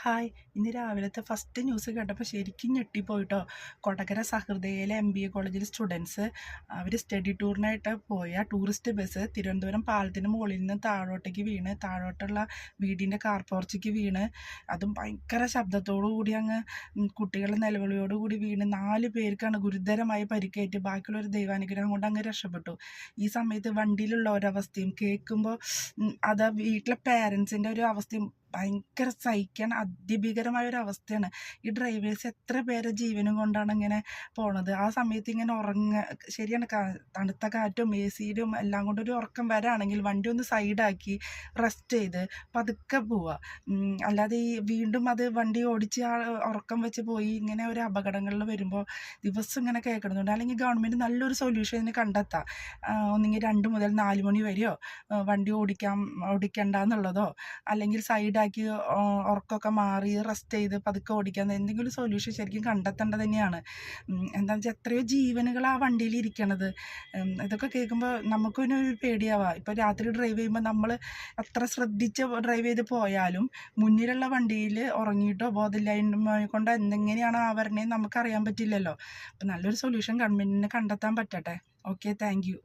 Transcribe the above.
Hi, ഇന്ന് രാവിലത്തെ first news കേട്ടപ്പോൾ ശരിക്കും ഞെട്ടിപ്പോയിട്ടോ. കൊടകര സഹൃദയയിലെ MBA കോളേജിലെ സ്റ്റുഡൻസ് അവർ സ്റ്റഡി ടൂറിനായിട്ട് പോയ ടൂറിസ്റ്റ് ബസ് തിരുവനന്തപുരം പാലത്തിന് മുകളിൽ നിന്ന് താഴോട്ടേക്ക് വീണ്, താഴോട്ടുള്ള വീടിൻ്റെ കാർ പോർച്ചിക്ക് വീണ്, അതും ഭയങ്കര ശബ്ദത്തോടു കൂടി അങ്ങ് കുട്ടികളുടെ നിലവിളിയോടുകൂടി വീണ് 4 പേർക്കാണ് ഗുരുതരമായി പരിക്കേറ്റ്. ബാക്കിയുള്ളൊരു ദൈവാനുഗ്രഹം കൊണ്ട് അങ്ങ് രക്ഷപ്പെട്ടു. ഈ സമയത്ത് വണ്ടിയിലുള്ള ഒരവസ്ഥയും കേൾക്കുമ്പോൾ അത് വീട്ടിലെ പേരൻസിൻ്റെ ഒരു അവസ്ഥയും ഭയങ്കര സഹിക്കാൻ അതിഭീകരമായ ഒരു അവസ്ഥയാണ്. ഈ ഡ്രൈവേഴ്സ് എത്ര പേരെ ജീവനും കൊണ്ടാണ് ഇങ്ങനെ പോണത്. ആ സമയത്ത് ഇങ്ങനെ ശരിയാണ്, തണുത്ത കാറ്റും AC-യും എല്ലാം കൊണ്ട് ഒരു ഉറക്കം വരാണെങ്കിൽ വണ്ടി ഒന്ന് സൈഡാക്കി റെസ്റ്റ് ചെയ്ത് പതുക്കെ പോവുക. അല്ലാതെ ഈ വീണ്ടും അത് വണ്ടി ഓടിച്ച് ആ ഉറക്കം വെച്ച് പോയി ഇങ്ങനെ ഒരു അപകടങ്ങളിൽ വരുമ്പോൾ ദിവസം ഇങ്ങനെ കേൾക്കണമെന്നുണ്ട്. അല്ലെങ്കിൽ ഗവൺമെൻറ് നല്ലൊരു സൊല്യൂഷൻ ഇതിന് കണ്ടെത്താം. ഒന്നുകിൽ 2 മുതൽ 4 മണി വരെയോ വണ്ടി ഓടിക്കണ്ട എന്നുള്ളതോ, അല്ലെങ്കിൽ സൈഡാക്കി ഉറക്കമൊക്കെ മാറി റെസ്റ്റ് ചെയ്ത് പതുക്കെ ഓടിക്കാൻ എന്തെങ്കിലും സൊല്യൂഷൻ ശരിക്കും കണ്ടെത്തേണ്ടത് തന്നെയാണ്. എന്താണെന്ന് വെച്ചാൽ എത്രയോ ജീവനുകൾ ആ വണ്ടിയിൽ ഇരിക്കണത്. ഇതൊക്കെ കേൾക്കുമ്പോൾ നമുക്കൊരു പേടിയാവുക. ഇപ്പോൾ രാത്രി ഡ്രൈവ് ചെയ്യുമ്പോൾ നമ്മൾ അത്ര ശ്രദ്ധിച്ച് ഡ്രൈവ് ചെയ്ത് പോയാലും മുന്നിലുള്ള വണ്ടിയിൽ ഉറങ്ങിയിട്ടോ ബോധമില്ലായ്മ കൊണ്ട് എന്തെങ്ങനെയാണോ ആ വരണേന്ന് നമുക്കറിയാൻ പറ്റില്ലല്ലോ. അപ്പം നല്ലൊരു സൊല്യൂഷൻ ഗവൺമെൻറ്റിന് കണ്ടെത്താൻ പറ്റട്ടെ. Okay, thank U.